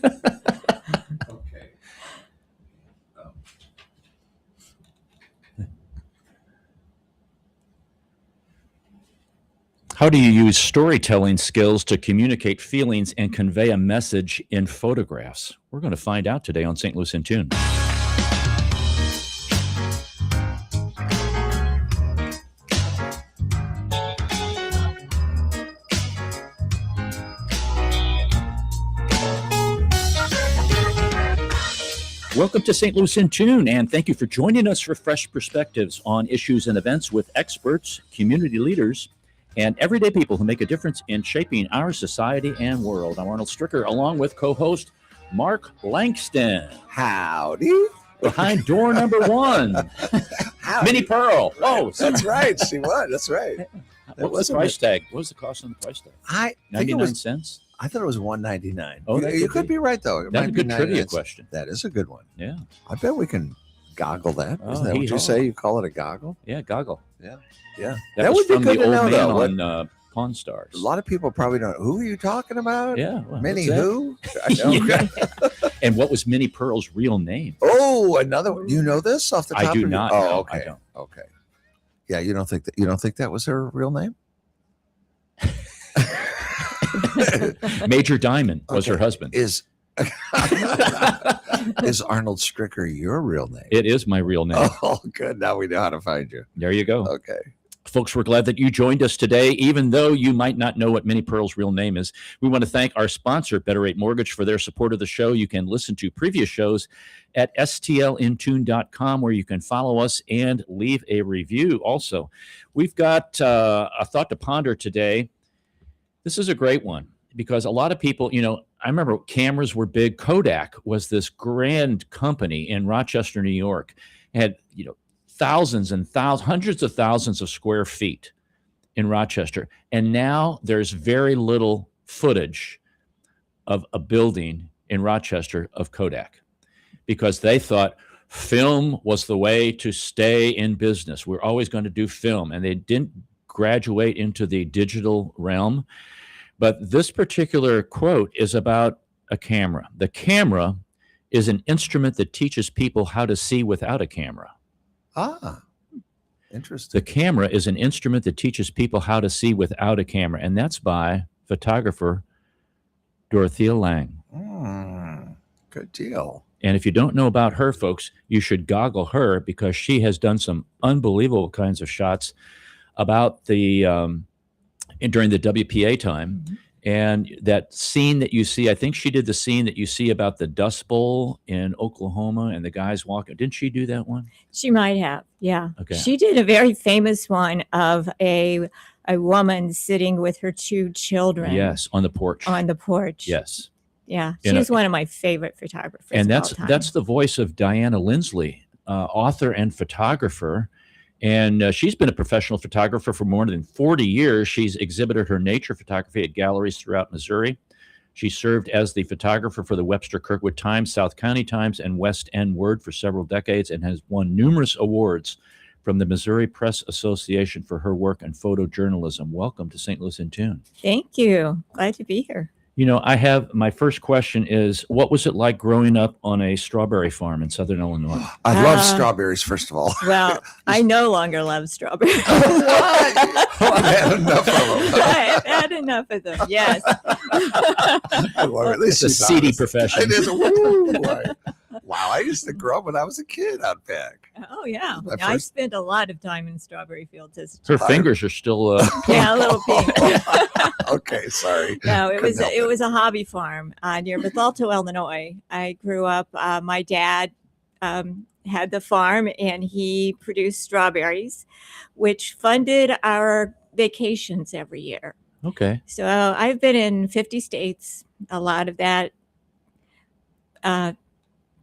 Okay. How do you use storytelling skills to communicate feelings and convey a message in photographs? We're going to find out today on St. Louis in Tune. Welcome to St. Louis in Tune, and thank you for joining us for fresh perspectives on issues and events with experts, community leaders, and everyday people who make a difference in shaping our society and world. I'm Arnold Stricker, along with co-host Mark Langston. Howdy. Behind door number one, Minnie Pearl. Oh, That's right. She was. That's right. What was the price tag? What was the cost on the price tag? I think 99 cents? I thought it was $1.99. Oh, you could be right, though. It That's might a be good trivia 99 cents. question. That is a good one. Yeah. I bet we can goggle that. Oh, Isn't that what you hee-haw. say? You call it a goggle? Yeah, goggle. Yeah. That was would be from good the to old know, man though. on Pawn Stars. A lot of people probably don't. Who are you talking about? Yeah. Well, Minnie what's that? who? I don't. Yeah. And what was Minnie Pearl's real name? Oh, another one. You know this off the top I do of your- not. Oh, know. okay. I don't. Okay. Yeah, you don't think that was her real name? Major Diamond was Okay. her husband. Is Arnold Stricker your real name? It is my real name. Oh, good. Now we know how to find you. There you go. Okay. Folks, we're glad that you joined us today. Even though you might not know what Minnie Pearl's real name is, we want to thank our sponsor, Better Rate Mortgage, for their support of the show. You can listen to previous shows at stlintune.com, where you can follow us and leave a review. Also, we've got a thought to ponder today. This is a great one because a lot of people, I remember cameras were big. Kodak was this grand company in Rochester, New York. It had, thousands and thousands, hundreds of thousands of square feet in Rochester. And now there's very little footage of a building in Rochester of Kodak because they thought film was the way to stay in business. We're always going to do film. And they didn't graduate into the digital realm. But this particular quote is about a camera. The camera is an instrument that teaches people how to see without a camera. Ah, interesting. The camera is an instrument that teaches people how to see without a camera, and that's by photographer Dorothea Lange. Good deal. And if you don't know about her, folks, you should goggle her because she has done some unbelievable kinds of shots about the during the WPA time. Mm-hmm. And that scene that you see, I think she did the scene that you see about the Dust Bowl in Oklahoma and the guys walking. Didn't she do that one? She might have, yeah. Okay. She did a very famous one of a woman sitting with her two children. Yes, on the porch. On the porch. Yes. Yeah, In she's one of my favorite photographers. And of all time. that's the voice of Diana Lindsley, author and photographer. And she's been a professional photographer for more than 40 years. She's exhibited her nature photography at galleries throughout Missouri. She served as the photographer for the Webster Kirkwood Times, South County Times, and West End Word for several decades and has won numerous awards from the Missouri Press Association for her work in photojournalism. Welcome to St. Louis in Tune. Thank you. Glad to be here. I have my first question is, what was it like growing up on a strawberry farm in Southern Illinois? I love strawberries, first of all. Well, I no longer love strawberries. I've had enough of them. I've had enough of them, yes. Well, at least It's a she's seedy honest. profession. It is. Woo, wow, I used to grow up when I was a kid out back. Oh, yeah. My I first- spent a lot of time in strawberry fields as a Her child. fingers are still Yeah, a little pink. Okay, sorry. No, it Couldn't help was a hobby farm near Bethalto, Illinois. I grew up. My dad had the farm, and he produced strawberries, which funded our vacations every year. okay. So I've been in 50 states. A lot of that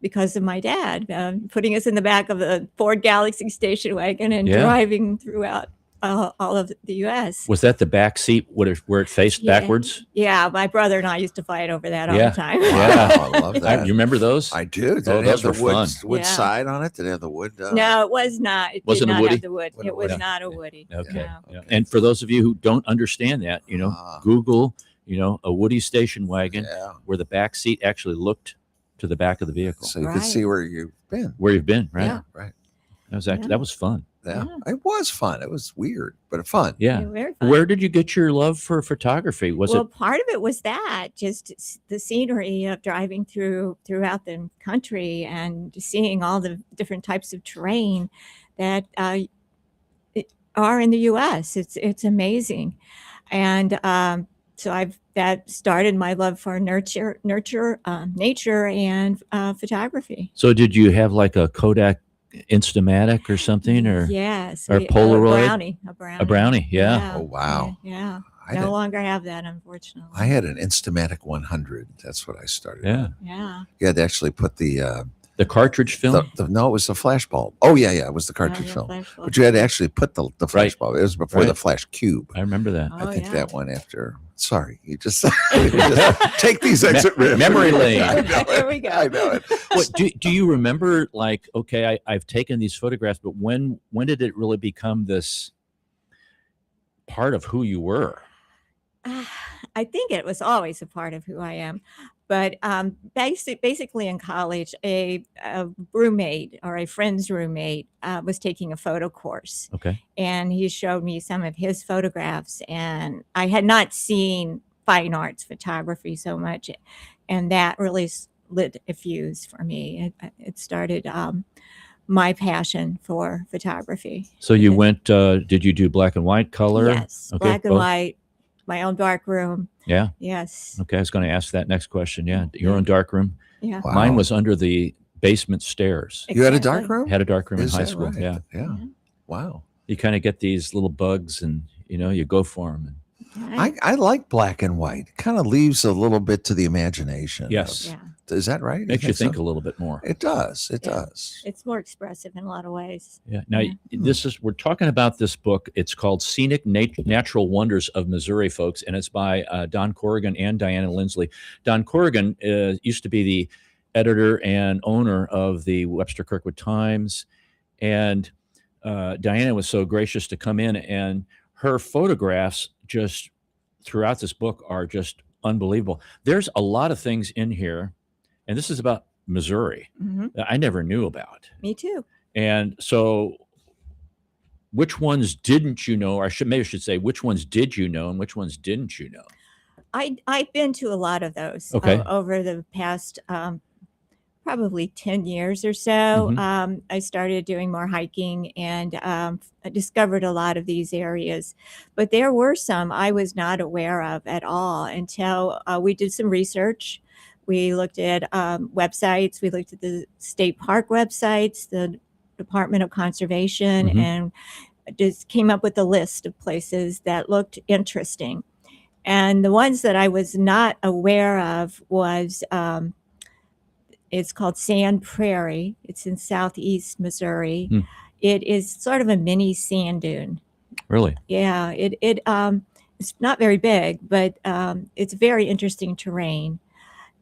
because of my dad putting us in the back of the Ford Galaxy station wagon and Yeah. driving throughout all of the U.S. Was that the back seat where it faced Yeah. backwards? Yeah, my brother and I used to fight over that all Yeah. the time. Yeah. Wow, I love that. You remember those? I do. Did Oh, it have those the were wood, fun. wood Yeah. side on it? Did it have the wood? No, it was not. It Wasn't did a not Woody? have the wood. Wasn't It a was Woody. not a Woody. Okay. No. Yeah. Okay. And for those of you who don't understand that, Ah. Google a Woody station wagon Yeah. where the back seat actually looked to the back of the vehicle So you Right. could see where you've been. where you've been, right? Yeah. Right. Yeah. That was fun. Yeah. Yeah. It was fun. It was weird, but fun. Yeah. Very fun. Where did you get your love for photography? Was well, it part of it was that just the scenery of driving throughout the country and seeing all the different types of terrain that are in the U.S. It's amazing, and so that started my love for nature and photography. so? Did you have like a Kodak Instamatic or something, or Yes, or a Polaroid? brownie, A brownie? Yeah. Oh, wow. yeah. I No did- longer have that, unfortunately. I had an Instamatic 100. That's what I started. Yeah. with. Yeah. You had to actually put the cartridge film. no, it was the flash bulb. Oh yeah, it was the cartridge film. But you had to actually put the flash Right. bulb. It was before the Right. flash cube. I remember that. Oh, I think yeah. that one after. Sorry, you just, take these exit riffs. Memory lane. I know it. There we go. I know it. What do you remember? Like, okay, I've taken these photographs, but when did it really become this part of who you were? I think it was always a part of who I am. But basically in college, a roommate or a friend's roommate was taking a photo course. Okay. And he showed me some of his photographs. And I had not seen fine arts photography so much. And that really lit a fuse for me. It started my passion for photography. So you went. Did you do black and white, color? Yes, Okay, black and both? white, my own dark room. Yeah. Yes. Okay, I was going to ask that next question. Yeah, your own dark room. Yeah. Wow. Mine was under the basement stairs. You had a dark Exactly. room? Had a dark room in Is high that school. right? Yeah. Yeah. Yeah. Wow. You kind of get these little bugs, and you go for them. Right. I like black and white. It kind of leaves a little bit to the imagination. Yes. Yeah. Is that right? Makes you think so? a little bit more. It does. It Yeah. does. It's more expressive in a lot of ways. Yeah. Now, Yeah. we're talking about this book. It's called Scenic Natural Wonders of Missouri, folks, and it's by Don Corrigan and Diana Lindsley. Don Corrigan used to be the editor and owner of the Webster Kirkwood Times, and Diana was so gracious to come in, and her photographs just throughout this book are just unbelievable. There's a lot of things in here, and this is about Missouri Mhm. that I never knew about. Me too. And so, which ones didn't you know, or maybe I should say, which ones did you know and which ones didn't you know? I've been to a lot of those Okay. over the past probably 10 years or so. Mhm. I started doing more hiking and I discovered a lot of these areas. But there were some I was not aware of at all until we did some research. We looked at websites. We looked at the state park websites, the Department of Conservation, Mhm. and just came up with a list of places that looked interesting. And the ones that I was not aware of was it's called Sand Prairie. It's in southeast Missouri. Hmm. It is sort of a mini sand dune. Really? Yeah, it's not very big, but it's very interesting terrain.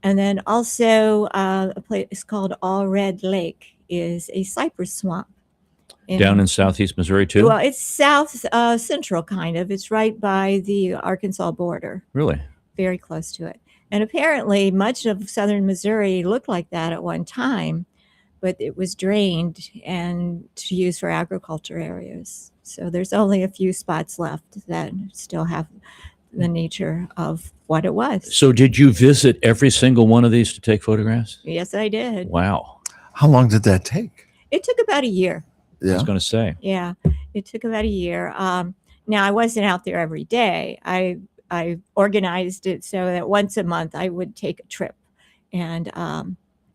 And then also a place called All Red Lake is a cypress swamp. Down in southeast Missouri too? Well, it's south central kind of. It's right by the Arkansas border, Really? very close to it. And apparently much of southern Missouri looked like that at one time, but it was drained and to use for agriculture areas. So there's only a few spots left that still have the nature of what it was. So, did you visit every single one of these to take photographs? Yes, I did. Wow. How long did that take? It took about a year. I Yeah. was going to say. Yeah, it took about a year. Now I wasn't out there every day. I organized it so that once a month I would take a trip and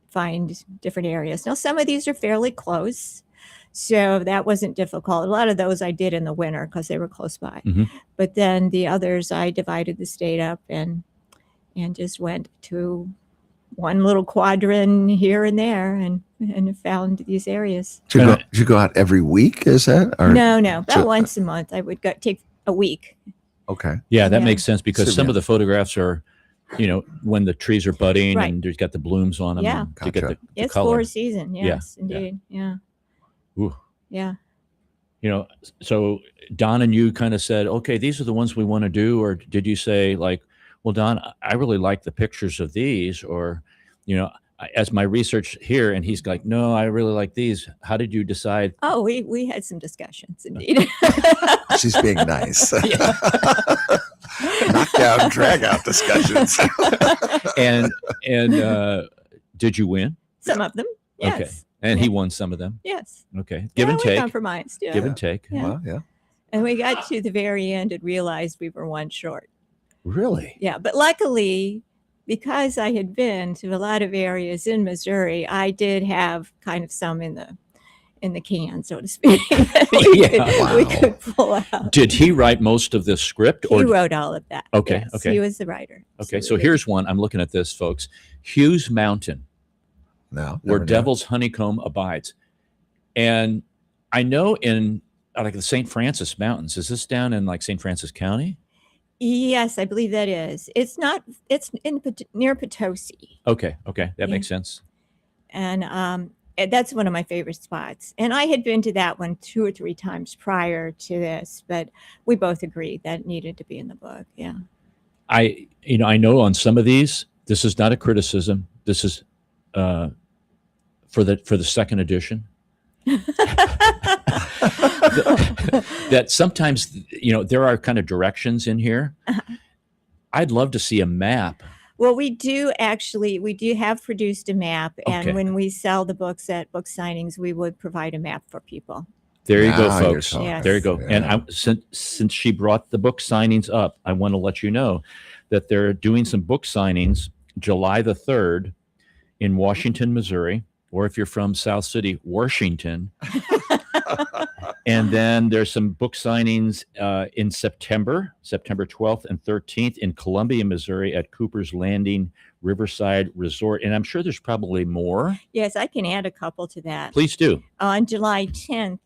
find different areas. Now some of these are fairly close, so that wasn't difficult. A lot of those I did in the winter because they were close by. Mhm. But then the others I divided the state up and just went to one little quadrant here and there and found these areas. Did you go out every week? Is that? Or, No, about so- once a month. I would take a week. Okay. Yeah, that Yeah. makes sense because So, some yeah. of the photographs are, when the trees are budding Right. and there's got the blooms on them Yeah. and to get Gotcha. the It's color. for season. Yes, Yeah. indeed. Yeah. Ooh. Yeah. So Don and you kind of said, okay, these are the ones we want to do, or did you say like, well, Don, I really like the pictures of these, or, as my research here, and he's like, no, I really like these. How did you decide? Oh, we had some discussions indeed. She's being nice. Knockdown, drag out discussions. And did you win? Some of them, yes. Okay. And he won some of them. Yes. Okay. Give and we take. compromised. Yeah. Give and take. Yeah. Well, yeah. And we got to the very end and realized we were one short. Really? Yeah. But luckily, because I had been to a lot of areas in Missouri, I did have kind of some in the can, so to speak. We could pull out. Did he write most of this script? He wrote all of that. Okay. Yes, Okay. He was the writer. Okay. So here's one. I'm looking at this, folks. Hughes Mountain, No. where never knew. Devil's Honeycomb abides. And I know in like the St. Francis Mountains, is this down in like St. Francis County? Yes, I believe that is. It's not. It's near Potosi. Okay. Okay. That Yeah. makes sense. And that's one of my favorite spots. And I had been to that one 2 or 3 times prior to this, but we both agreed that it needed to be in the book. Yeah. I know on some of these, this is not a criticism. This is for the second edition. That sometimes, there are kind of directions in here. I'd love to see a map. Well, we do have produced a map, and Okay. when we sell the books at book signings, we would provide a map for people. There you go, Now you're folks. talking. Yes. There you go. Yeah. And since she brought the book signings up, I want to let you know that they're doing some book signings July the 3rd in Washington, Missouri, or if you're from South City, Washington. And then there's some book signings in September 12th and 13th in Columbia, Missouri at Cooper's Landing Riverside Resort. And I'm sure there's probably more. Yes, I can add a couple to that. Please do. On July 10th,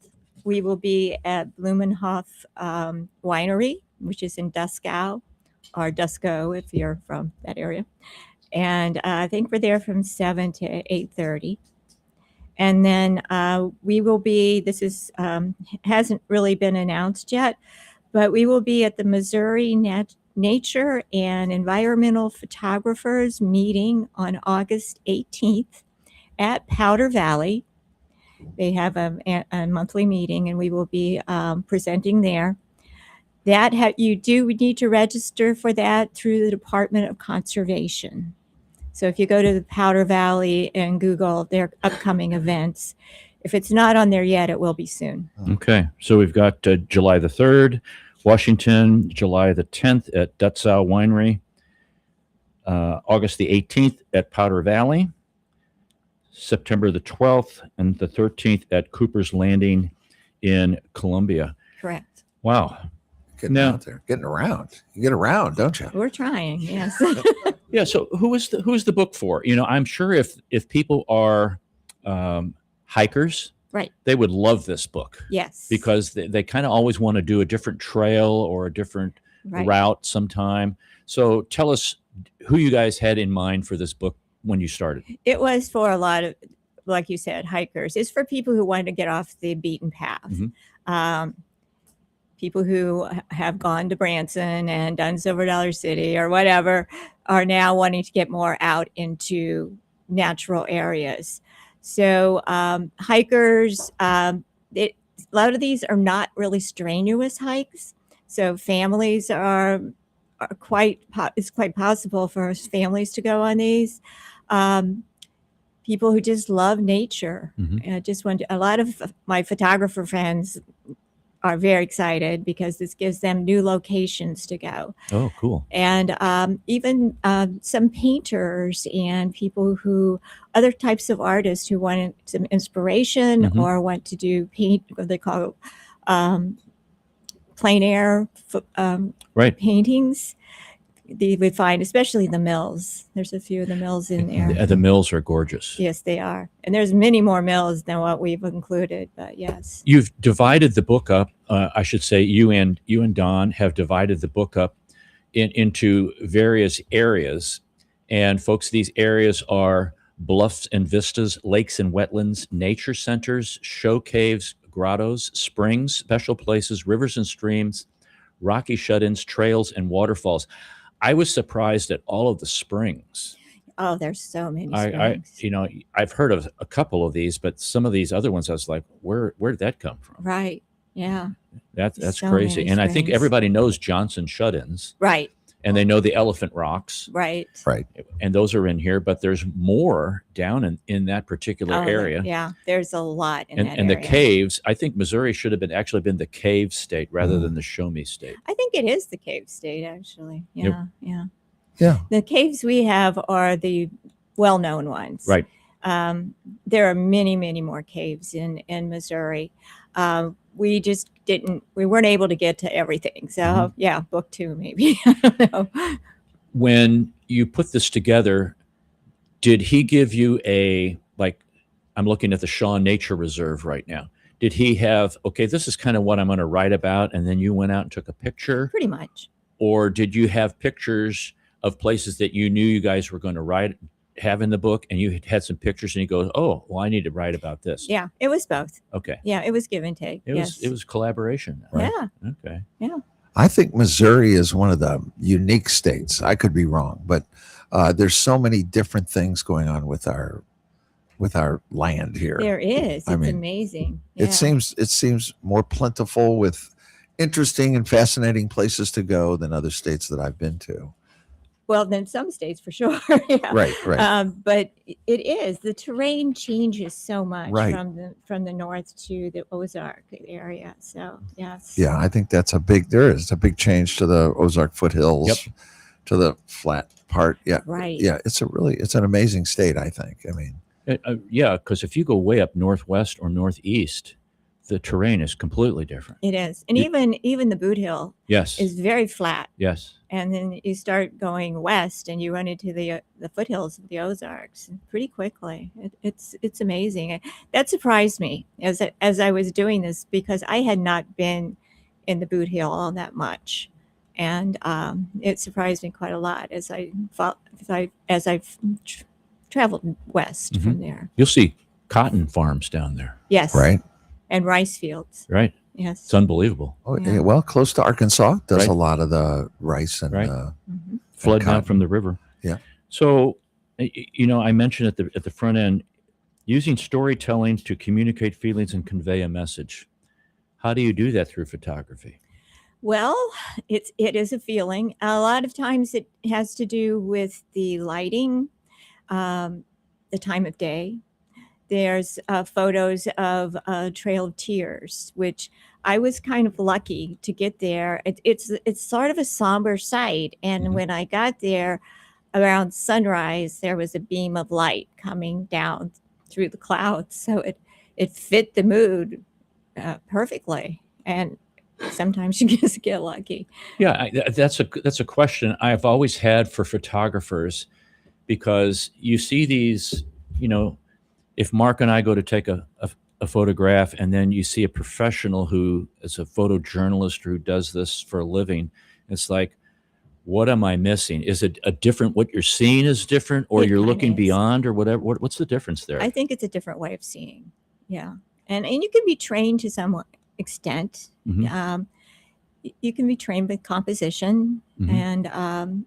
we will be at Blumenhof Winery, which is in Duskow, or Dusko if you're from that area. And I think we're there from 7 to 8:30. And then we will be, this is hasn't really been announced yet, but we will be at the Missouri Nature and Environmental Photographers meeting on August 18th at Powder Valley. They have a monthly meeting, and we will be presenting there. You do need to register for that through the Department of Conservation. So if you go to the Powder Valley and Google their upcoming events, if it's not on there yet, it will be soon. Okay. So we've got July the 3rd, Washington, July the 10th at Dutzau Winery, August the 18th at Powder Valley, September the 12th and the 13th at Cooper's Landing in Columbia. Correct. Wow. Getting No. out there, getting around. You get around, don't you? We're trying, yes. Yeah. So who is the book for? I'm sure if people are hikers, Right. they would love this book Yes. because they kind of always want to do a different trail or a different Right. route sometime. So tell us who you guys had in mind for this book when you started. It was for a lot of, like you said, hikers. It's for people who want to get off the beaten path. Mhm. People who have gone to Branson and done Silver Dollar City or whatever are now wanting to get more out into natural areas. So hikers, a lot of these are not really strenuous hikes. So families it's quite possible for families to go on these. People who just love nature. Mhm. A lot of my photographer friends are very excited because this gives them new locations to go. Oh, cool. And even some painters and other types of artists who want some inspiration Mhm. or want to do what they call plein air Right. paintings. They would find, especially the mills. There's a few of the mills in there. The mills are gorgeous. Yes, they are. And there's many more mills than what we've included, but yes. You've divided the book up. I should say you and Don have divided the book up into various areas. And folks, these areas are bluffs and vistas, lakes and wetlands, nature centers, show caves, grottos, springs, special places, rivers and streams, rocky shut-ins, trails, and waterfalls. I was surprised at all of the springs. Oh, there's so many I springs. you know, I've heard of a couple of these, but some of these other ones, I was like, where did that come from? Right. Yeah. That's So crazy. many And I think springs. everybody knows Johnson shut-ins, Right. and they know the Elephant Rocks, Right. Right. and those are in here. But there's more down in that particular Oh, area. yeah. There's a lot in that And the area. caves. I think Missouri should have actually been the cave state rather than the show me state. I think it is the cave state, actually. Yeah. Yep. Yeah. Yeah. The caves we have are the well-known ones. Right. There are many, many more caves in Missouri. We just we weren't able to get to everything. So yeah, book 2 maybe. I don't know. When you put this together, did he give you I'm looking at the Shaw Nature Reserve right now. Did he have, okay, this is kind of what I'm going to write about, and then you went out and took a picture? Pretty much. Or did you have pictures of places that you knew you guys were going to have in the book, and you had some pictures and you go, oh, well, I need to write about this? Yeah, it was both. Okay. Yeah, it was give and take. It was collaboration. Right. Yeah. Okay. Yeah. I think Missouri is one of the unique states. I could be wrong, but there's so many different things going on with our land here. There is. It's I mean, amazing. Yeah. It seems more plentiful with interesting and fascinating places to go than other states that I've been to. Well, then some states for sure. Yeah. Right. But it is, the terrain changes so much Right. from the north to the Ozark area. So yes. Yeah, I think there is a big change to the Ozark foothills, Yep. to the flat part. Yeah. Right. Yeah. It's an amazing state, I think. I mean, Yeah, because if you go way up northwest or northeast, the terrain is completely different. It is. And even the Boot Hill Yes. is very flat. Yes. And then you start going west and you run into the foothills of the Ozarks pretty quickly. It's amazing. That surprised me as I was doing this, because I had not been in the Boot Hill all that much. And it surprised me quite a lot as I've traveled west from there. You'll see cotton farms down there. Yes. right. And rice fields. Right. Yes. It's unbelievable. Oh, Yeah. yeah, well, close to Arkansas does Right. a lot of the rice and Right. Mhm. Flood down cotton. from the river. Yeah. So, I mentioned at the front end, using storytelling to communicate feelings and convey a message. How do you do that through photography? Well, it is a feeling. A lot of times it has to do with the lighting, the time of day. There's photos of Trail of Tears, which I was kind of lucky to get there. It's sort of a somber sight, and Mhm. when I got there around sunrise, there was a beam of light coming down through the clouds, so it fit the mood perfectly. And sometimes you just get lucky. Yeah, that's a question I've always had for photographers, because you see these, if Mark and I go to take a photograph, and then you see a professional who is a photojournalist who does this for a living, it's like, what am I missing? Is it a different, what you're seeing is different, or It you're kinda looking is. beyond, or whatever? What's the difference there? I think it's a different way of seeing. Yeah. And you can be trained to some extent. Mhm. You can be trained with composition Mhm. and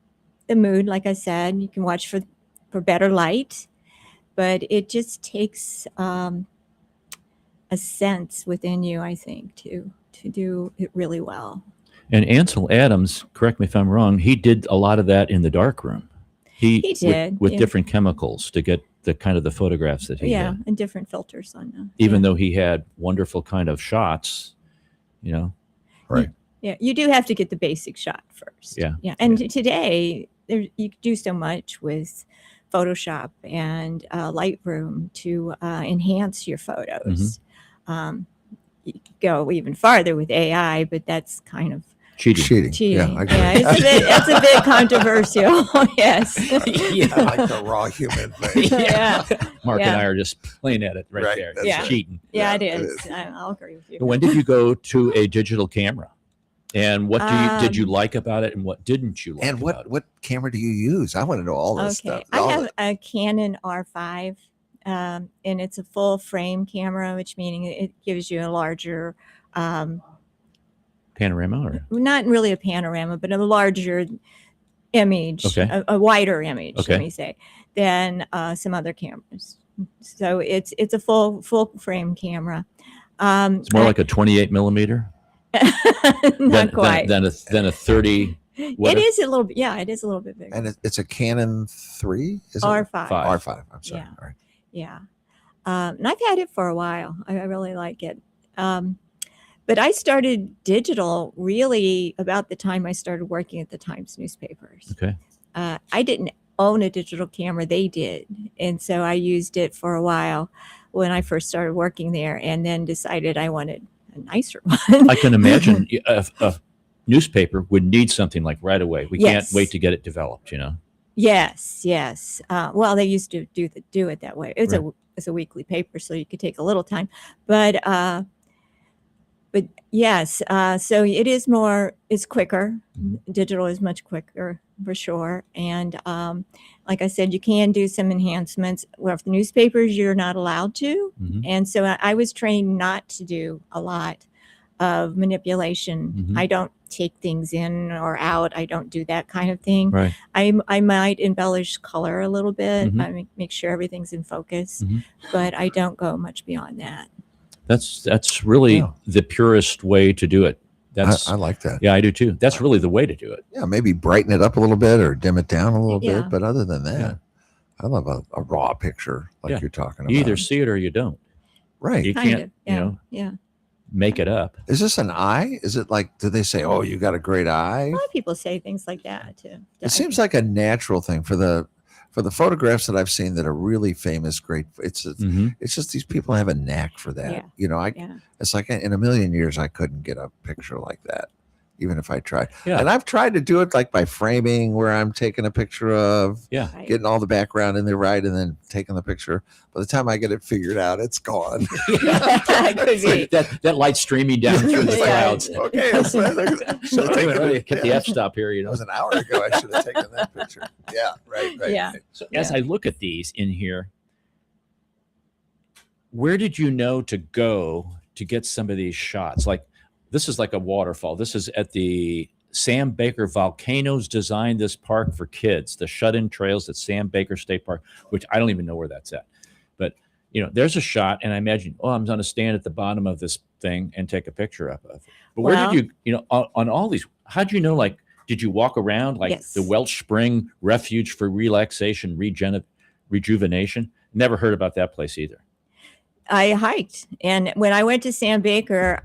the mood, like I said. You can watch for better light, but it just takes a sense within you, I think, to do it really well. And Ansel Adams, correct me if I'm wrong, he did a lot of that in the darkroom. He did, with yeah. different chemicals to get the kind of the photographs that he Yeah, had. and different filters on them. Even though he had wonderful kind of shots, Right. Yeah, you do have to get the basic shot first. Yeah, Yeah. And today you can do so much with Photoshop and Lightroom to enhance your photos. You could go even farther with AI, but that's kind of cheating. cheating. Yeah, I agree. It's a bit controversial. Yes. I like the raw human thing. Yeah. Mark Yeah. and I are just playing at it right Right, there. that's It's right. cheating. Yeah, it Yeah, it is. is. I'll agree with you. When did you go to a digital camera? And what did you Um, like about it, and what didn't you like And about it? what camera do you use? I want to know all this Okay. stuff. I All have the- a Canon R5, and it's a full frame camera, which meaning it gives you a larger, Panorama? Or? not really a panorama, but a larger image, Okay. a wider image, Okay. let me say, than some other cameras. So it's a full frame camera. It's more like a 28 millimeter not quite. than a 30. It is a little bit. Yeah, it is a little bit bigger. And it's a Canon 3, is it? R5. Five. R5. I'm sorry. Yeah. All right. Yeah. And I've had it for a while. I really like it. But I started digital really about the time I started working at the Times newspapers. Okay. I didn't own a digital camera. They did. And so I used it for a while when I first started working there, and then decided I wanted a nicer one. I can imagine a newspaper would need something like right away. We can't Yes. wait to get it developed, you know? Yes. Well, they used to do it that way. It's a weekly paper, so you could take a little time. But yes, so it's quicker. Digital is much quicker for sure. And like I said, you can do some enhancements. Well, with newspapers, you're not allowed to. Mhm. And so I was trained not to do a lot of manipulation. Mhm. I don't take things in or out. I don't do that kind of thing. Right. I might embellish color a little bit. Mhm. I make sure everything's in focus, Mhm. but I don't go much beyond that. That's really Yeah. the purest way to do it. That's I like that. yeah, I do too. That's really the way to do it. Yeah, maybe brighten it up a little bit or dim it down a little Yeah. bit. But other than that, Yeah. I love a raw picture like Yeah. you're talking about. You either see it or you don't. Right. You Kind can't, of. Yeah. you know, Yeah. make it up. Is this an eye? Is it like, do they say, oh, you got a great eye? A lot of people say things like that too. It seems like a natural thing for the photographs that I've seen that are really famous, great. It's Mhm. just these people have a knack for that. Yeah. You know, Yeah. it's like in a million years I couldn't get a picture like that, even if I tried. Yeah. And I've tried to do it like by framing, where I'm taking a picture of, Yeah. Right. getting all the background in there right, and then taking the picture. By the time I get it figured out, it's gone. Could be. that light streaming down through the Yeah. clouds. Okay, let's Wait a minute, get the yeah. f-stop here, you That know. was an hour ago. I should have taken that picture. Yeah, right. Yeah. Right. So as I look at these in here, where did you know to go to get some of these shots? Like this is like a waterfall. This is at the Sam Baker Volcanoes designed this park for kids, the shut-in trails at Sam Baker State Park, which I don't even know where that's at. But you know, there's a shot, and I imagine, oh, I'm going to stand at the bottom of this thing and take a picture of it. But where Well- did you know, on all these? How'd you know? Like, did you walk around like Yes. the Welch Spring Refuge for Relaxation, Rejuvenation? Never heard about that place either. I hiked, and when I went to Sam Baker,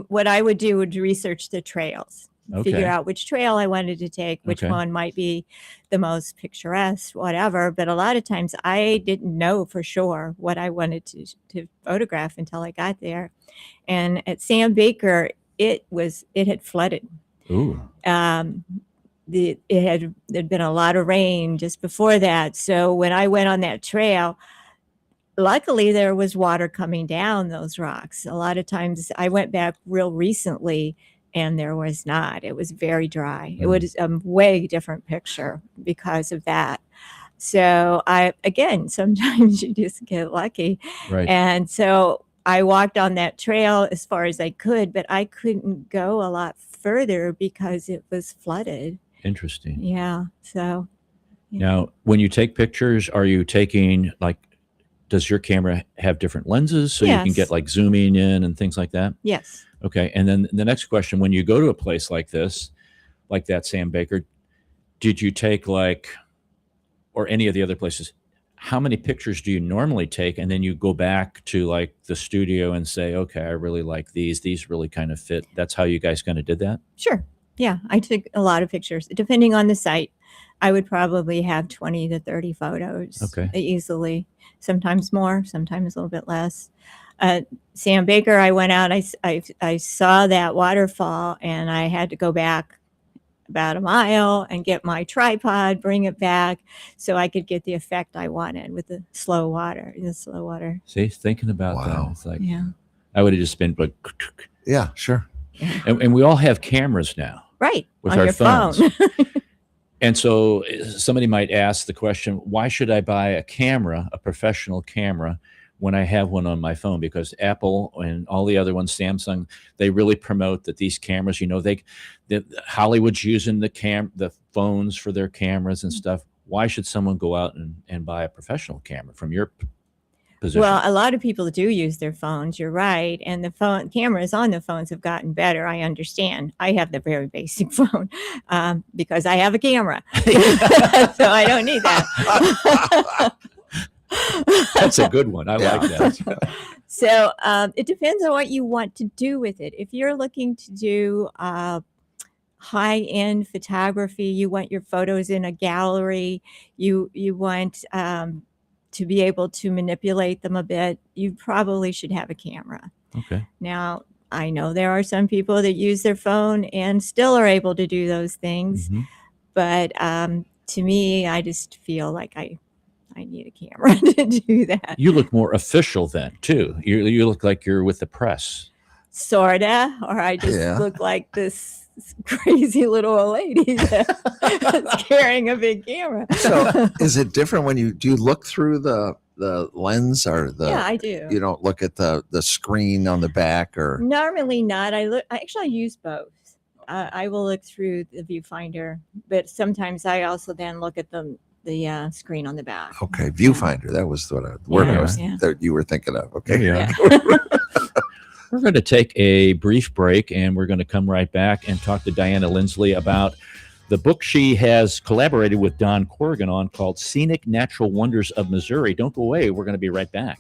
what I would do would research the trails, Okay. figure out which trail I wanted to take, which Okay. one might be the most picturesque, whatever. But a lot of times I didn't know for sure what I wanted to photograph until I got there. And at Sam Baker, it had flooded. Ooh. There'd been a lot of rain just before that. So when I went on that trail, luckily there was water coming down those rocks. A lot of times I went back real recently and there was not. It was very dry. It was a way different picture because of that. So sometimes you just get lucky. Right. And so I walked on that trail as far as I could, but I couldn't go a lot further because it was flooded. Interesting. Yeah. So Now, when you take pictures, are you taking like, does your camera have different lenses so you can Yes. get like zooming in and things like that? yes. Okay. And then the next question, when you go to a place like this, like that Sam Baker, did you take like, or any of the other places, how many pictures do you normally take? And then you go back to like the studio and say, okay, I really like these. These really kind of fit. That's how you guys kind of did that? Sure. Yeah, I took a lot of pictures. Depending on the site, I would probably have 20 to 30 photos. Okay. Easily. Sometimes more, sometimes a little bit less. Sam Baker, I went out, I saw that waterfall, and I had to go back about a mile and get my tripod, bring it back so I could get the effect I wanted with the slow water. See, thinking about that, Wow. it's like, Yeah. I would have just been like, Yeah, sure. and we all have cameras now. Right. With on our your phones. phone. And so somebody might ask the question, why should I buy a camera, a professional camera, when I have one on my phone? Because Apple and all the other ones, Samsung, they really promote that these cameras, you know, Hollywood's using the phones for their cameras and stuff. Why should someone go out and buy a professional camera from your position? Well, a lot of people do use their phones. You're right, and the phone cameras on the phones have gotten better. I understand. I have the very basic phone because I have a camera, so I don't need that. That's a good one. I like that. So it depends on what you want to do with it. If you're looking to do high-end photography, you want your photos in a gallery, you want to be able to manipulate them a bit, you probably should have a camera. Okay. Now, I know there are some people that use their phone and still are able to do those things, but to me, I just feel like I need a camera to do that. You look more official then, too. You look like you're with the press. Sorta, or I just look like this crazy little old lady that's carrying a big camera. So is it different when you look through the lens or the? Yeah, I do. You don't look at the screen on the back or? Normally not. I actually use both. I will look through the viewfinder, but sometimes I also then look at the screen on the back. Okay, viewfinder. That was the word that you were thinking of. Okay. Yeah. We're going to take a brief break, and we're going to come right back and talk to Diana Lindsley about the book she has collaborated with Don Corrigan on called Scenic Natural Wonders of Missouri. Don't go away. We're going to be right back.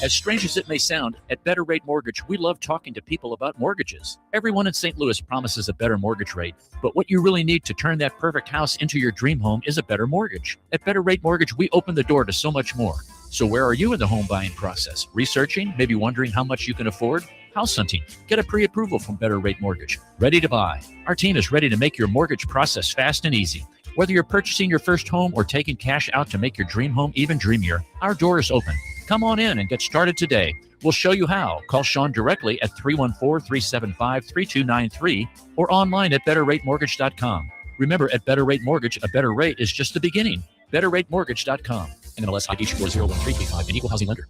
As strange as it may sound, at Better Rate Mortgage, we love talking to people about mortgages. Everyone in St. Louis promises a better mortgage rate, but what you really need to turn that perfect house into your dream home is a better mortgage. At Better Rate Mortgage, we open the door to so much more. So where are you in the home buying process? Researching? Maybe wondering how much you can afford? House hunting? Get a pre-approval from Better Rate Mortgage. Ready to buy? Our team is ready to make your mortgage process fast and easy. Whether you're purchasing your first home or taking cash out to make your dream home even dreamier, our door is open. Come on in and get started today. We'll show you how. Call Sean directly at 314-375-3293 or online at betterratemortgage.com. Remember, at Better Rate Mortgage, a better rate is just the beginning. betterratemortgage.com. NMLS ID 40135, an equal housing lender.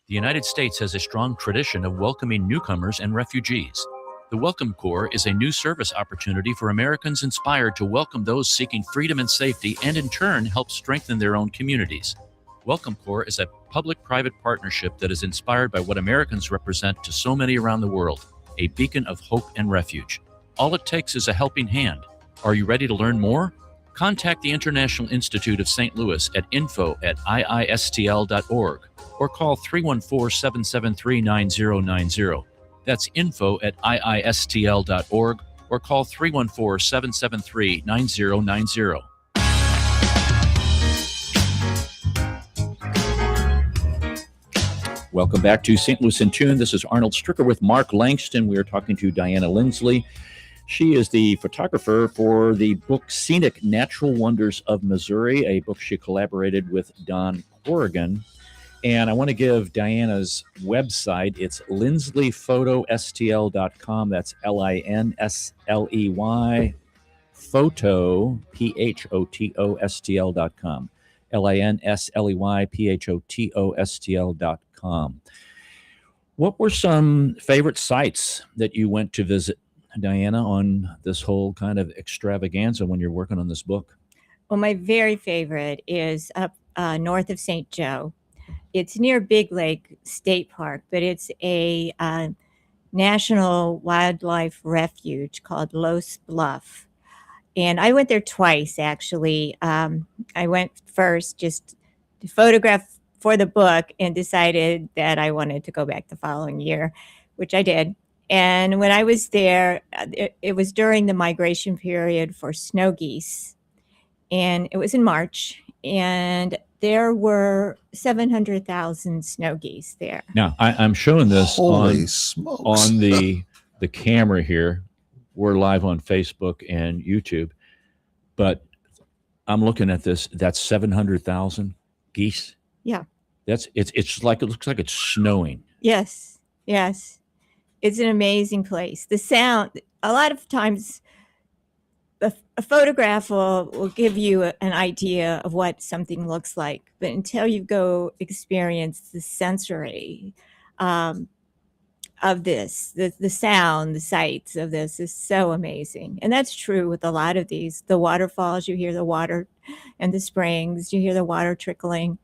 The United States has a strong tradition of welcoming newcomers and refugees. The Welcome Corps is a new service opportunity for Americans inspired to welcome those seeking freedom and safety and in turn help strengthen their own communities. Welcome Corps is a public-private partnership that is inspired by what Americans represent to so many around the world, a beacon of hope and refuge. All it takes is a helping hand. Are you ready to learn more? Contact the International Institute of St. Louis at info@iistl.org or call 314-773-9090. That's info@iistl.org or call 314-773-9090. Welcome back to St. Louis in Tune. This is Arnold Stricker with Mark Langston. We are talking to Diana Lindsley. She is the photographer for the book Scenic Natural Wonders of Missouri, a book she collaborated with Don Corrigan. And I want to give Diana's website. It's lindsleyphotostl.com. That's LINSLEY photo, PHOTOSTL.com. LINSLEYPHOTOSTL.com. What were some favorite sites that you went to visit, Diana, on this whole kind of extravaganza when you're working on this book? Well, my very favorite is up north of St. Joe. It's near Big Lake State Park, but it's a national wildlife refuge called Los Bluff. And I went there twice, actually. I went first just to photograph for the book and decided that I wanted to go back the following year, which I did. And when I was there, it was during the migration period for snow geese. And it was in March. And there were 700,000 snow geese there. Now, I'm showing this Holy smokes. on the camera here. We're live on Facebook and YouTube, but I'm looking at this. That's 700,000 geese. Yeah. It's like, it looks like it's snowing. Yes. Yes. It's an amazing place. The sound, a lot of times a photograph will give you an idea of what something looks like, but until you go experience the sensory of this, the sound, the sights of this is so amazing. And that's true with a lot of these. The waterfalls, you hear the water, and the springs, you hear the water trickling.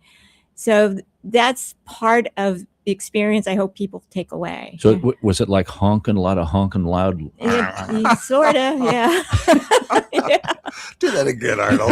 So that's part of the experience I hope people take away. So was it like honking, a lot of honking loud? Sort of, yeah. Yeah. Do that again, Arnold.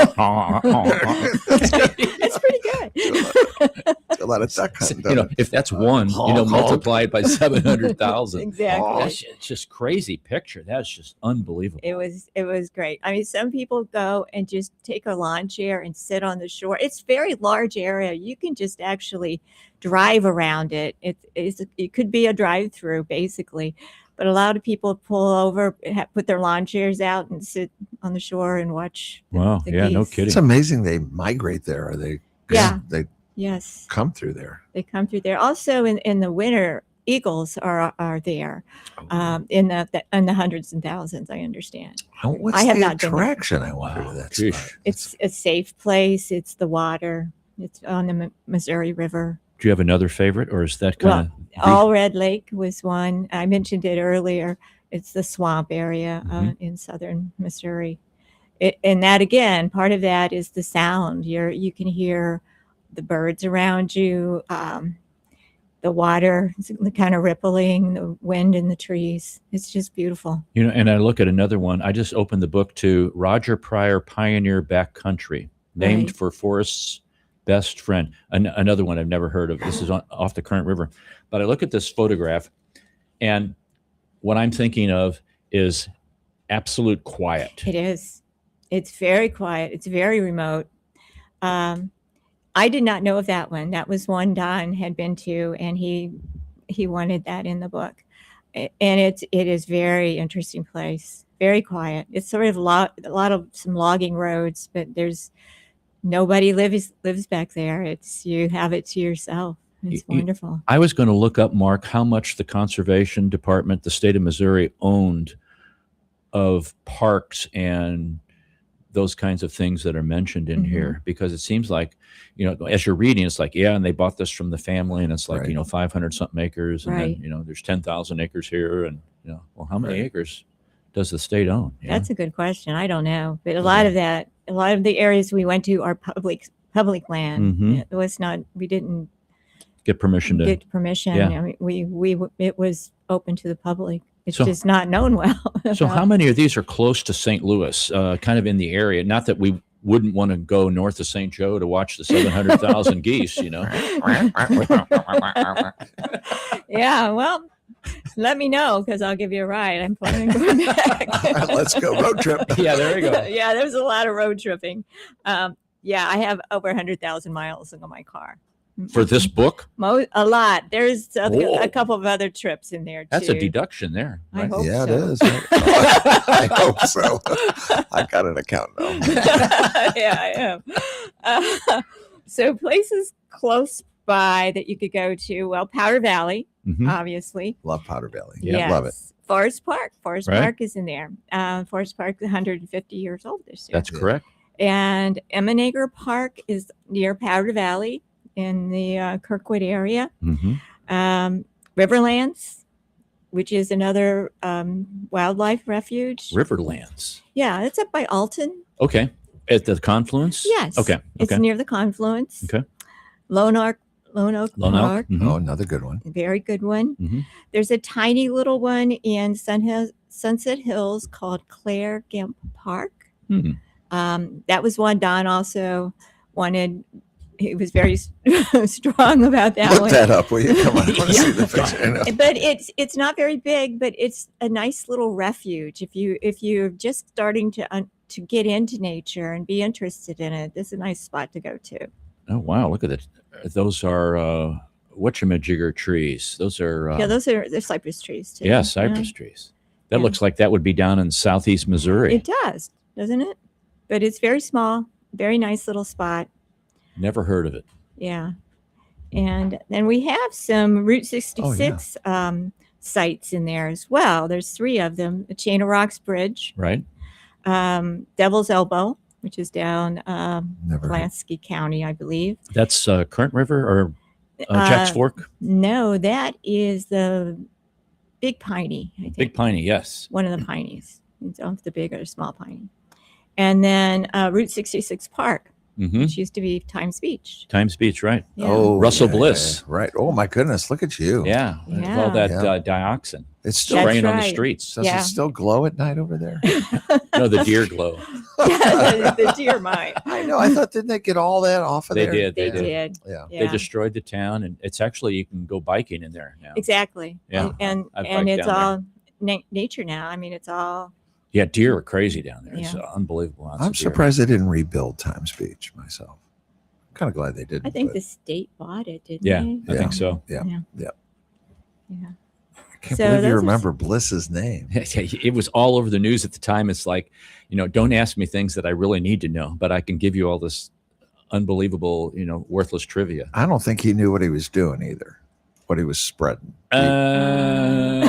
That's pretty good. A lot of duck hunting. You know, if that's one, multiply it by 700,000. Exactly. It's just crazy picture. That's just unbelievable. It was great. I mean, some people go and just take a lawn chair and sit on the shore. It's a very large area. You can just actually drive around it. It could be a drive-through basically, but a lot of people pull over, put their lawn chairs out, and sit on the shore and watch. Wow! Yeah, no geese. kidding. It's amazing they migrate there. Are they? Yeah. They Yes. come through there. They come through there. Also, in the winter, eagles are there, in the hundreds and thousands. I understand. What's I have the not been there. attraction? I wonder to that Sheesh. spot. It's a safe place. It's the water. It's on the Missouri River. Do you have another favorite, or is that kind of? All Red Lake was one. I mentioned it earlier. It's the swamp area in southern Missouri. And that, again, part of that is the sound. You can hear the birds around you, the water kind of rippling, the wind in the trees. It's just beautiful. You know, and I look at another one. I just opened the book to Roger Pryor Pioneer Backcountry, named Right. for Forrest's best friend. Another one I've never heard of. This is off the Current River. But I look at this photograph, and what I'm thinking of is absolute quiet. It is. It's very quiet. It's very remote. I did not know of that one. That was one Don had been to, and he wanted that in the book. And it is very interesting place. Very quiet. It's sort of a lot of some logging roads, but there's nobody lives back there. You have it to yourself. It's wonderful. I was going to look up, Mark, how much the Conservation Department, the state of Missouri, owned of parks and those kinds of things that are mentioned in here, because it seems like, as you're reading, it's like, yeah, and they bought this from the family, and it's like, Right. 500 something acres, and Right. then, there's 10,000 acres here, and, well, how many acres does the state own? you know? That's a good question. I don't know, but a lot of the areas we went to are public land. Mhm. It was not. We didn't Get permission to. get permission. Yeah. I mean, it was open to the public. It's So- just not known well. So how many of these are close to St. Louis, kind of in the area? Not that we wouldn't want to go north of St. Joe to watch the 700,000 geese, Yeah, well, let me know because I'll give you a ride. I'm planning on going back. Let's go road trip. Yeah, there you go. Yeah, there's a lot of road tripping. Yeah, I have over 100,000 miles on my car. For this book? A lot. There's Whoa. a couple of other trips in there too. That's a deduction there. I Right? hope Yeah, so. it is. I hope so. I got an account now. Yeah, I am. So places close by that you could go to, well, Powder Valley, Mhm. obviously. Love Powder Valley. Yeah. Love it. Forest Park. Forest Right. Park is in there. Forest Park is 150 years old this year. That's correct. And Emmenager Park is near Powder Valley in the Kirkwood area. hmm Riverlands, which is another wildlife refuge. Riverlands. Yeah, it's up by Alton. Okay. At the confluence? Yes. Okay. It's Okay. near the confluence. Okay. Lone Oak Lone Elk? Park, Mhm. Oh, another good one. very good one. Mhm. There's a tiny little one in Sunset Hills called Claire Gimp Park. Mhm. That was one Don also wanted. He was very strong about that Look one. that up, will you? Come on. I want to see the Yeah. picture. I know. But it's not very big, but it's a nice little refuge. If you're just starting to get into nature and be interested in it, this is a nice spot to go to. Oh, wow. Look at that. Those are whatchamajigger trees. Those are, Yeah, they're cypress trees too. yeah, cypress trees. That Yeah. looks like that would be down in southeast Missouri. It does, doesn't it? But it's very small, very nice little spot. Never heard of it. Yeah. And then we have some Route 66 sites in there as well. There's 3 of them. The Chain of Rocks Bridge, Right? Devil's Elbow, which is down Never heard. Pulaski County, I believe. That's Current River or Jack's Fork? No, that is the Big Piney, I think. Big Piney, yes. One of the Pineys. It's the big or small Piney. And then Route 66 Park, Mm-hmm. which used to be Times Beach. Times Beach, right? Yeah. Oh, Russell yeah, Bliss. yeah, right. Oh my goodness, look at you. Yeah. With all Yeah. that Yeah. dioxin It's still That's spraying on the right. streets. Does Yeah. it still glow at night over there? No, the deer glow. The deer might. I know. I thought, didn't they get all that off of They there? did. They They did. did. Yeah. They Yeah. destroyed the town, and it's actually, you can go biking in there now. Exactly. Yeah. And I've and biked it's down all nature now. I mean, it's all Yeah, deer are crazy down there. It's Yeah. unbelievable. Lots I'm of deer. surprised they didn't rebuild Times Beach myself. I'm kind of glad they didn't. I think but the state bought it, didn't Yeah, they? I think so. Yeah. Yeah. Yeah. Yeah. I can't So believe you those are remember Bliss's name. It was all over the news at the time. It's like, don't ask me things that I really need to know, but I can give you all this unbelievable, worthless trivia. I don't think he knew what he was doing either, what he was spreading. Okay.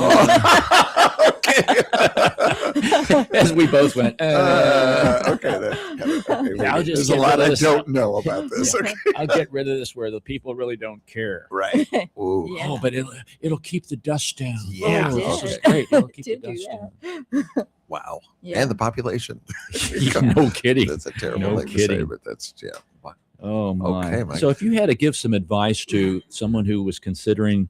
As we both went, Okay. Yeah, I'll just There's a get lot rid of I this. don't know about this. Yeah. Okay. I'll get rid of this where the people really don't care. Right. Ooh. Yeah. Oh, but it'll keep the dust down. Yeah. Oh, this is It great. It'll keep the did do dust that. down. Wow. Yeah. And the population. No kidding. That's a terrible No thing to say, kidding. but that's Wow. Oh my! Okay, Mike. So, if you had to give some advice to someone who was considering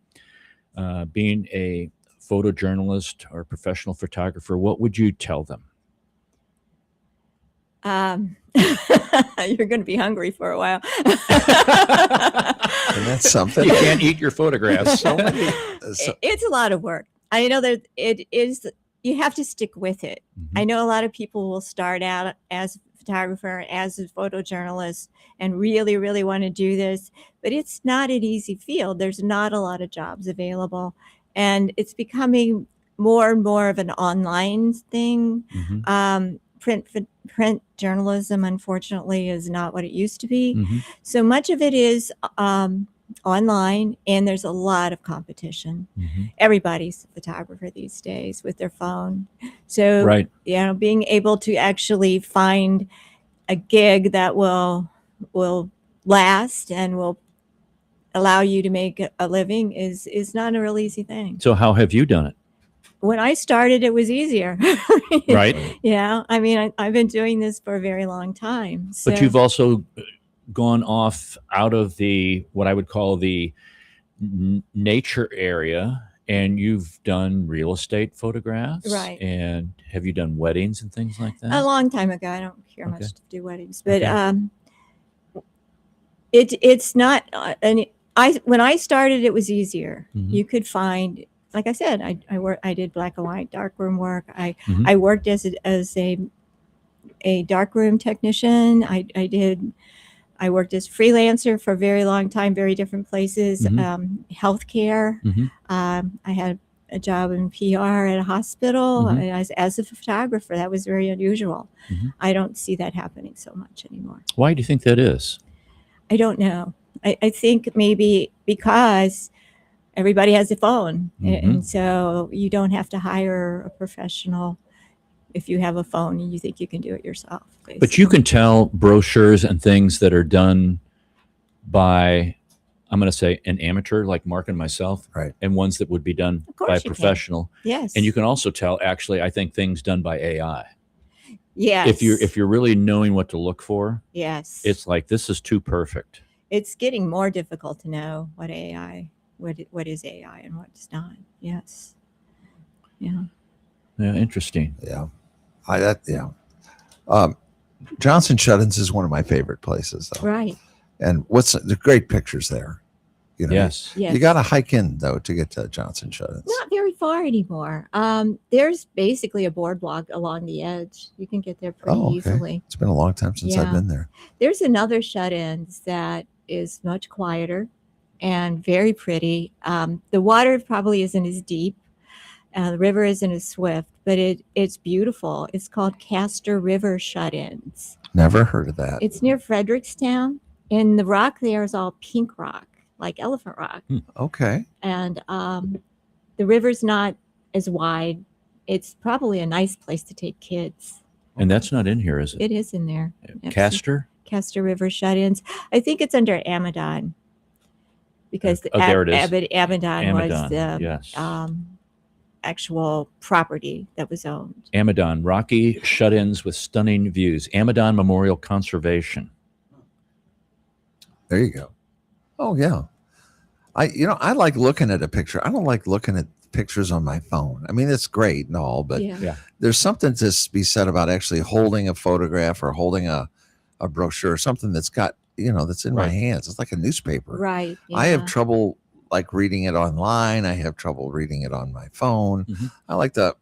being a photojournalist or professional photographer, what would you tell them? You're going to be hungry for a while. And that's something. You can't eat your photographs. So many. It's a lot of work. I know that it is. You have to stick with it. Mhm. I know a lot of people will start out as a photographer, as a photojournalist, and really, really want to do this, but it's not an easy field. There's not a lot of jobs available, and it's becoming more and more of an online thing. Mhm. Print journalism, unfortunately, is not what it used to be. Mhm. So much of it is online, and there's a lot of competition. Mhm. Everybody's a photographer these days with their phone. So, Right. being able to actually find a gig that will last and will allow you to make a living is not a real easy thing. So, how have you done it? When I started, it was easier. Right. Yeah. I mean, I've been doing this for a very long time. But so- you've also gone off out of what I would call the nature area, and you've done real estate photographs. Right. And have you done weddings and things like that? a long time ago. I don't care Okay. much to do weddings, but Okay. it's not. When I started, it was easier. Mhm. You could find, like I said, I did black and white darkroom work. Mhm. I worked as a darkroom technician. I worked as freelancer for a very long time, very different places. Mhm. Healthcare. Mhm. I had a job in PR at a hospital Mhm. and as a photographer. That was very unusual. Mhm. I don't see that happening so much anymore. Why do you think that is? I don't know. I think maybe because everybody has a phone, Mhm. and so you don't have to hire a professional. If you have a phone and you think you can do it yourself. But you can tell brochures and things that are done by, I'm going to say, an amateur like Mark and myself, Right. and ones that would be done Of course by a you can. professional. Yes. And you can also tell, actually, I think things done by AI. Yes. If you're really knowing what to look for, Yes. it's like, this is too perfect. It's getting more difficult to know what is AI and what's not. Yes. Yeah. Yeah, interesting. Yeah. Johnson Shut-ins is one of my favorite places, though. Right. And the great pictures there. Yes. Yes. You got to hike in though to get to Johnson Shut-ins. Not very far anymore. There's basically a boardwalk along the edge. You can get there pretty Oh, okay. easily. It's been a long time since I've Yeah. been there. There's another shut-ins that is much quieter and very pretty. The water probably isn't as deep. The river isn't as swift, but it's beautiful. It's called Castor River Shut-ins. Never heard of that. It's near Frederickstown, and the rock there is all pink rock, like elephant rock. Okay. And the river's not as wide. It's probably a nice place to take kids. And that's not in here, is it? It is in there. Castor? Castor River shut-ins. I think it's under Amadon because there it is. Amadon was Amadon, the yes. actual property that was owned. Amadon, rocky shut-ins with stunning views. Amadon Memorial Conservation. There you go. Oh yeah. I like looking at a picture. I don't like looking at pictures on my phone. I mean, it's great and all, but Yeah. there's something to be said about actually holding a photograph or holding a brochure, something that's got, that's in my Right. hands. It's like a newspaper. Right. I have yeah. trouble like reading it online. I have trouble reading it on my phone. Mhm.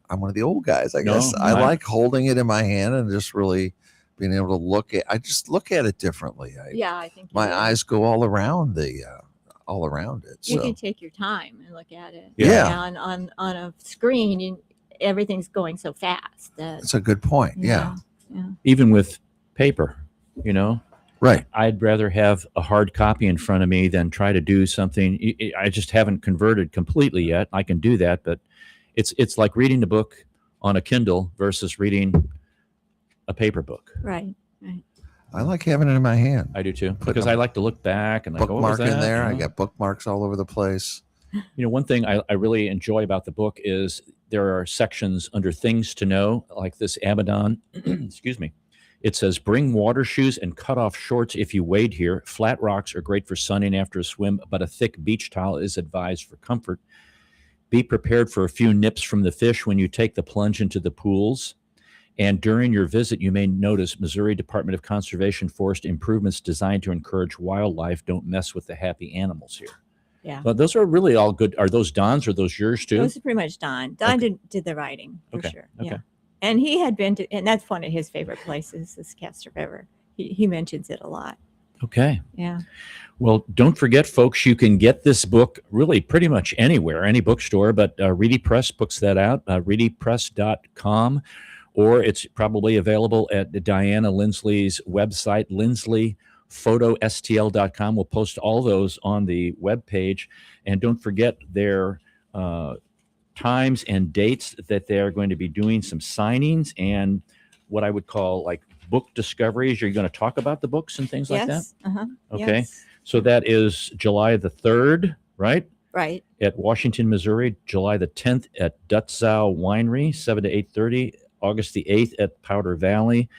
I'm one of the old guys, I No, guess. I I- like holding it in my hand and just really being able to I just look at it differently. Yeah, I think My you- eyes go all around all around it. You So can take your time and look at it. Yeah. On a screen, everything's going so fast. that's a good point. Yeah. Even with paper, Right. I'd rather have a hard copy in front of me than try to do something. I just haven't converted completely yet. I can do that, but it's like reading a book on a Kindle versus reading a paper book. Right. I like having it in my hand. I do too, Put because a I like to look back and like, what was Bookmark in that? there. I You know? got bookmarks all over the place. One thing I really enjoy about the book is there are sections under things to know, like this Amadon. Excuse me. It says, bring water shoes and cut off shorts if you wade here. Flat rocks are great for sunning after a swim, but a thick beach towel is advised for comfort. Be prepared for a few nips from the fish when you take the plunge into the pools. And during your visit, you may notice Missouri Department of Conservation forest improvements designed to encourage wildlife. Don't mess with the happy animals here. Yeah. But those are really all good. Are those Don's or those yours too? Those are pretty much Don. Don Okay. did the writing for Okay, sure. okay. Yeah. And he had been to, and that's one of his favorite places, is Castor River. He mentions it a lot. Okay. Yeah. Well, don't forget, folks, you can get this book really pretty much anywhere, any bookstore, but Reedy Press books that out, reedypress.com, or it's probably available at Diana Lindsley's website, lindsleyphotostl.com. We'll post all those on the webpage. And don't forget their times and dates that they're going to be doing some signings and what I would call like book discoveries. You're going to talk about the books and things like that? Yes. Uh-huh. Okay. Yes. So that is July the 3rd, right? Right. At Washington, Missouri. July the 10th at Dutzau Winery, 7 to 8:30. August the 8th at Powder Valley.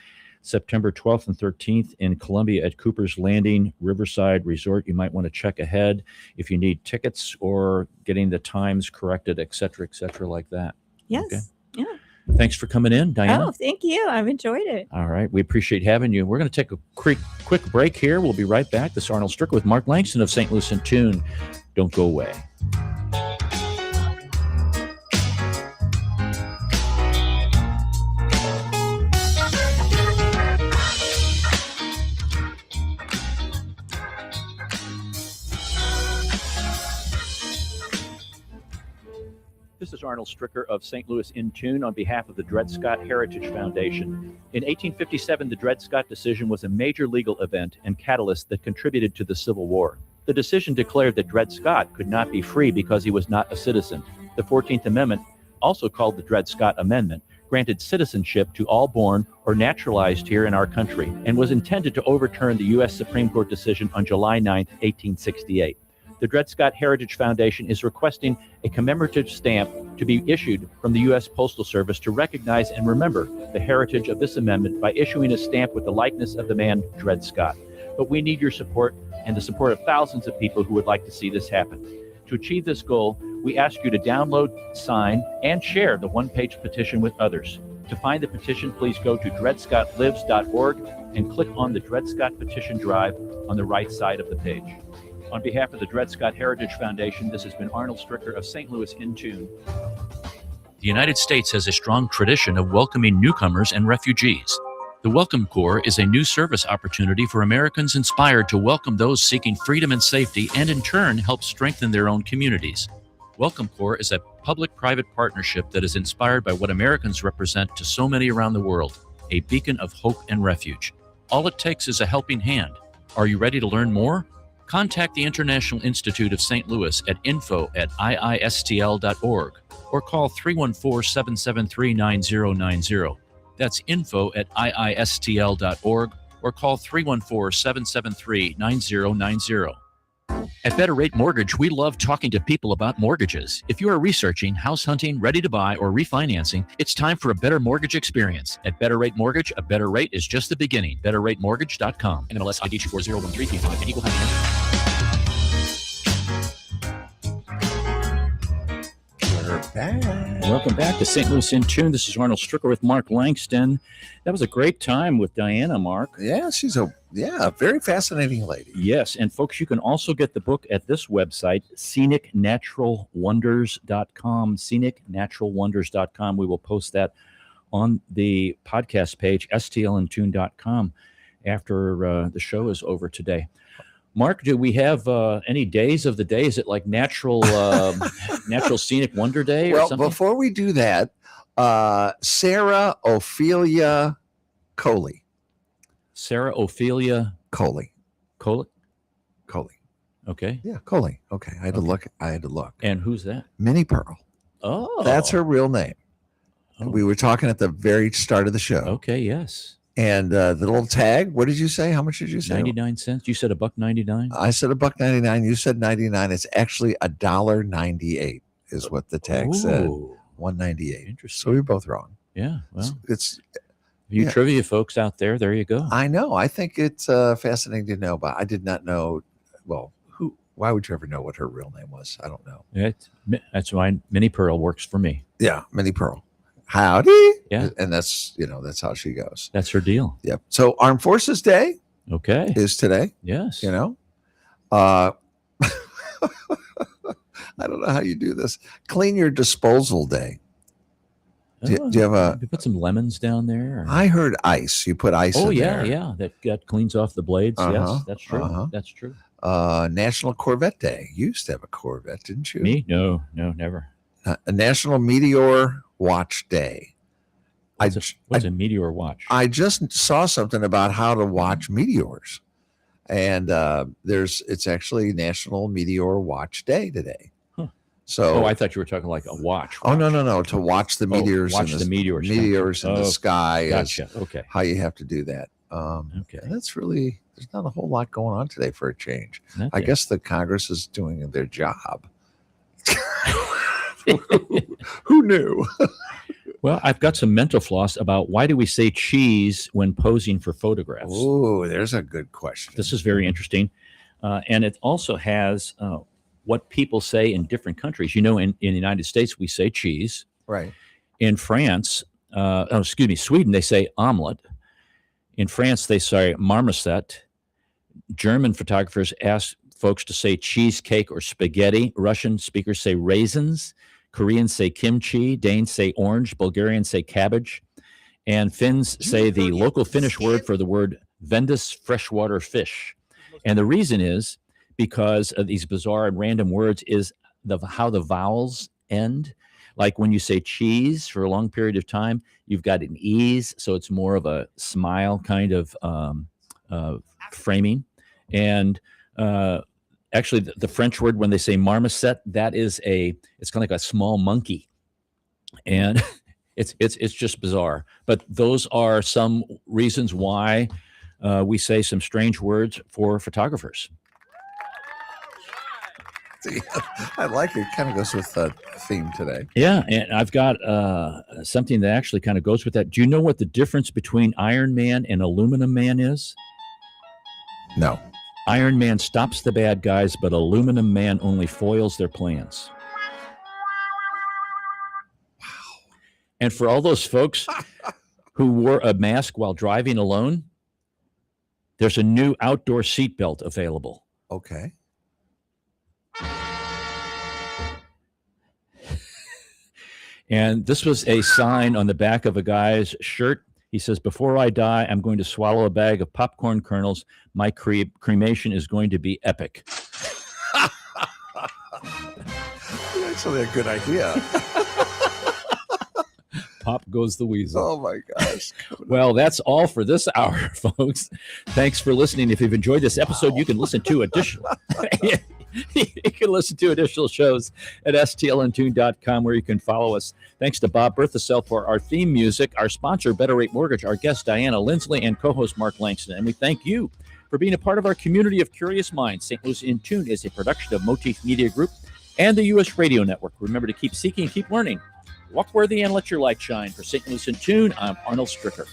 September 12th and 13th in Columbia at Cooper's Landing Riverside Resort. You might want to check ahead if you need tickets or getting the times corrected, et cetera, like that. Yes. Okay. Yeah. Thanks for coming in, Diana. Oh, thank you. I've enjoyed it. All right. We appreciate having you. We're going to take a quick break here. We'll be right back. This is Arnold Stricker with Mark Langston of St. Louis in Tune. Don't go away. This is Arnold Stricker of St. Louis in Tune on behalf of the Dred Scott Heritage Foundation. In 1857, the Dred Scott decision was a major legal event and catalyst that contributed to the Civil War. The decision declared that Dred Scott could not be free because he was not a citizen. The 14th Amendment, also called the Dred Scott Amendment, granted citizenship to all born or naturalized here in our country and was intended to overturn the U.S. Supreme Court decision on July 9, 1868. The Dred Scott Heritage Foundation is requesting a commemorative stamp to be issued from the U.S. Postal Service to recognize and remember the heritage of this amendment by issuing a stamp with the likeness of the man Dred Scott. But we need your support and the support of thousands of people who would like to see this happen. To achieve this goal, we ask you to download, sign, and share the one-page petition with others. To find the petition, please go to dredscottlives.org and click on the Dred Scott Petition Drive on the right side of the page. On behalf of the Dred Scott Heritage Foundation, this has been Arnold Stricker of St. Louis in Tune. The United States has a strong tradition of welcoming newcomers and refugees. The Welcome Corps is a new service opportunity for Americans inspired to welcome those seeking freedom and safety and in turn help strengthen their own communities. Welcome Corps is a public-private partnership that is inspired by what Americans represent to so many around the world, a beacon of hope and refuge. All it takes is a helping hand. Are you ready to learn more? Contact the International Institute of St. Louis at info@iistl.org or call 314-773-9090. That's info@iistl.org or call 314-773-9090. At Better Rate Mortgage, we love talking to people about mortgages. If you are researching, house hunting, ready to buy, or refinancing, it's time for a better mortgage experience. At Better Rate Mortgage, a better rate is just the beginning. BetterRateMortgage.com. NMLS ID 240135 and equal housing. Welcome back to St. Louis in Tune. This is Arnold Stricker with Mark Langston. That was a great time with Diana, Mark. Yeah, she's a very fascinating lady. Yes, and folks, you can also get the book at this website, scenicnaturalwonders.com, scenicnaturalwonders.com. We will post that on the podcast page, stlintune.com, after the show is over today. Mark, do we have any days of the day? Is it like natural scenic wonder day or Well, something? before we do that, Sarah Ophelia Coley. Sarah Ophelia Coley. Coley? Coley. Okay. Yeah, Coley. Okay. I had to look. And who's that? Minnie Pearl. Oh. That's her real name. Oh. We were talking at the very start of the show. Okay, yes. And the little tag, what did you say? How much did you say? 99 cents. You said $1.99? I said $1.99. You said 99. It's actually $1.98 is what the tag said. Ooh, $1.98. interesting. So we're both wrong. Yeah. Well, It's you yeah. trivia folks out there you go. I know. I think it's fascinating to know, but I did not know. Well, why would you ever know what her real name was? I don't know. That's why Minnie Pearl works for me. Yeah, Minnie Pearl. Howdy. Yeah. And that's how she goes. That's her deal. Yep. So Armed Forces Day Okay. is today. Yes. I don't know how you do this. Clean your disposal day. Do you have You put some lemons down there? I heard ice. You put ice in there. Yeah. That cleans off the blades. Uh-huh, Yes, that's true. uh-huh. That's true. National Corvette Day. You used to have a Corvette, didn't you? Me? No, never. A National Meteor Watch Day. What's a meteor watch? I just saw something about how to watch meteors, and it's actually National Meteor Watch Day today. Huh. So, I thought you were talking like a watch. Oh no! To watch the meteors, watch the meteors. meteors in the sky. Gotcha. Is Okay. how you have to do that. Okay. And that's really, there's not a whole lot going on today for a change. I Nothing. guess the Congress is doing their job. Who knew? Well, I've got some mental floss about why do we say cheese when posing for photographs? Oh, there's a good question. This is very interesting. And it also has what people say in different countries. In the United States, we say cheese. Right. In France, Sweden, they say omelet. In France, they say marmoset. German photographers ask folks to say cheesecake or spaghetti. Russian speakers say raisins. Koreans say kimchi. Danes say orange. Bulgarians say cabbage. And Finns say the local Finnish word for the word vendus, freshwater fish. And the reason is because of these bizarre and random words is how the vowels end. Like when you say cheese for a long period of time, you've got an ease, so it's more of a smile kind of framing. And actually, the French word when they say marmoset, it's kind of like a small monkey, and it's just bizarre. But those are some reasons why we say some strange words for photographers. I like it. Kind of goes with the theme today. Yeah, and I've got something that actually kind of goes with that. Do you know what the difference between Iron Man and Aluminum Man is? No. Iron Man stops the bad guys, but Aluminum Man only foils their plans. Wow. And for all those folks who wore a mask while driving alone, there's a new outdoor seatbelt available. Okay. And this was a sign on the back of a guy's shirt. He says, "Before I die, I'm going to swallow a bag of popcorn kernels. My cremation is going to be epic." Actually, a good idea. Pop goes the weasel. Oh my gosh. Well, that's all for this hour, folks. Thanks for listening. If you've enjoyed this episode, you can listen to additional. You can listen to additional shows at stlntune.com, where you can follow us. Thanks to Bob Berthasell for our theme music, our sponsor, Better Rate Mortgage, our guest, Diana Lindsley, and co-host Mark Langston. And we thank you for being a part of our community of curious minds. St. Louis in Tune is a production of Motif Media Group and the U.S. Radio Network. Remember to keep seeking, keep learning. Walk worthy and let your light shine. For St. Louis in Tune, I'm Arnold Stricker.